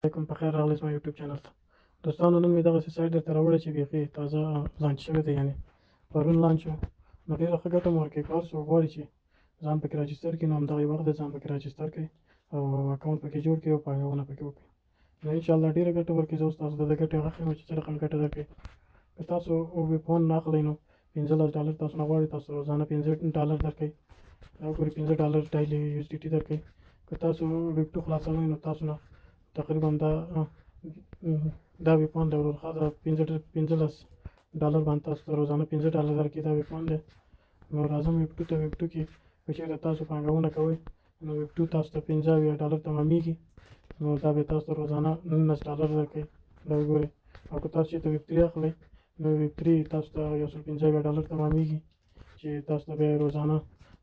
علیکم، په خیر راغلی زما یوټیوب چینل ته. دوستانو، نن مې دغسې سایټ درته راوړی چې بیخي تازه لانچ شوی دی، یعنې پرون لانچ شو. نو ډېره ښه ګټه مو ورکوي. که هر څوک غواړي چې ځان پکې راجستر کړي، نو همدغه یې وخت دی، ځان پکې راجستر کړئ او اکاونټ پکې جوړ کړئ او پانګونه پکې وکړئ. نو انشاءالله ډېره ګټه ورکوي. زه اوس تاسو ته د ګټې هغه ښیم چې څه رقم ګټه درکوي. که تاسو ویپون نه اخلئ، نو $15 تاسو نه غواړي، تاسو روزانه $15 درکوي. دا وګورئ، $15 ډایلي USDT درکوي. که تاسو ویب2 خلاصوئ، نو تاسو نه تقریبا دا ویپون دی ورور ښه، د $15 باندې تاسو ته روزانه $15 درکوي. دا ویپون دی. نو راځم ویب2 ته. ویب2 کې که چېرته تاسو پانګونه کوئ، نو ویب2 تاسو ته $15 تمامېږي. نو دا به تاسو ته روزانه $19 درکوي. دا وګورئ. او که تاسو چېرته ویب3 اخلئ، نو ویب3 تاسو ته $150 تمامېږي، چې تاسو ته بیا روزانه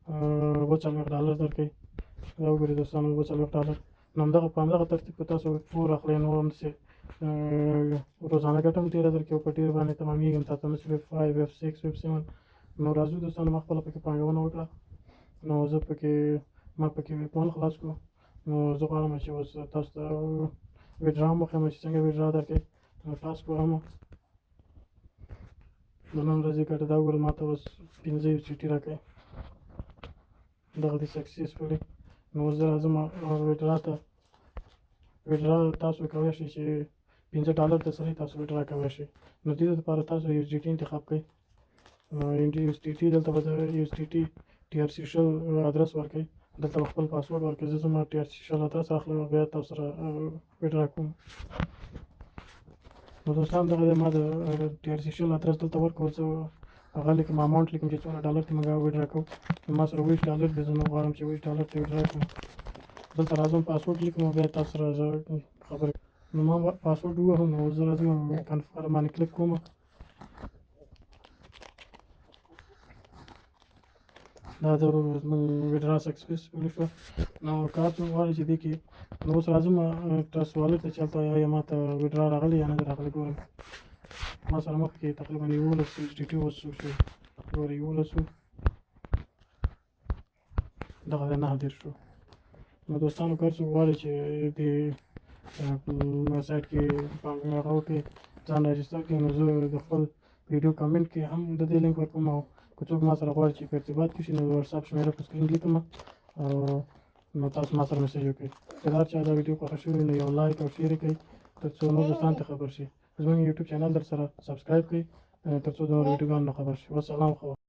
$40 درکوي. دا وګورئ دوستانو، $40. نو په همدغه ترتیب که تاسو ویب4 اخلئ، نو همداسې روزانه ګټه هم ډېره درکوي او په ډېر باندې تمامېږي هم تاسو. همداسې ویب5 ویب6 ویب7. نو راځو دوستانو، ما خپله پکې پانګونه وکړه. نو ما پکې ویب1 خلاص کړو. نو زه غواړم چې اوس تاسو ته ویډرا هم وښیم چې څنګه ویډرا درکوي. نو ټاسک وهم د نن ورځې ګټه. دا وګورئ، ما ته اوس 5 USDT راکوي. دغه دې سکسیسفولي. نو اوس زه راځم ویډرا ته. ویډرا تاسو کولی شئ چې $15 ته سړی تاسو ویډرا کولی شئ. نو دې لپاره تاسو USDT انتخاب کړئ. USDT دلته به د USDT TRC شل ادرس ورکوئ. دلته به خپل پاسورډ ورکوئ. زه زما TRC شل ادرس اخلم او بیا تاسو سره ویډرا کوم. نو دوستان، دغه دی ما د TRC شل ادرس دلته ورکړو. زه هغه لیکم، اماونټ لیکم چې څومره ډالر ته موږ ویډرا کوو. نو ما سره $20 دی. زه نه غواړم چې $20 ته ویډرا کړم. دلته راځم، پاسورډ لیکم او بیا تاسو سره زه خبرې. نو ما پاسورډ ووهم. نو زه راځم کنفرم باندې کلیک کوم. دا د زموږ ویډرا سکسیسفولي شوه. نو که هر څوک غواړي چې دې کې، نو اوس راځم ټرست والټ ته چې هلته یا ما ته ویډرا راغلی یا نه دی راغلی. ګورم ما سره مخکې تقریبا 11 USDT اوس شوي. ګورئ 11 دغه دی 9 شو. نو دوستانو، که هر څوک غواړي چې دې سایټ کې پانګونه وکړي، ځان راجستر کړي، نو زه د خپل ویډیو کمنټ کې هم د دې لینک ورکوم. او که څوک ما سره غواړي چې په ارتباط کې شي، نو د وټساپ شمیره په سکرین لیکم، نو تاسو ما سره میسج وکړئ. که د هر چا دا ویډیو خوښه شوې، نو یو لایک او شیر یې کړئ، تر څو نور دوستان ته خبر شي. زموږ یوټیوب چینل در سره سبسکرایب کړئ، تر څو د نورو ویډیوګانو نه خبر شي. والسلام.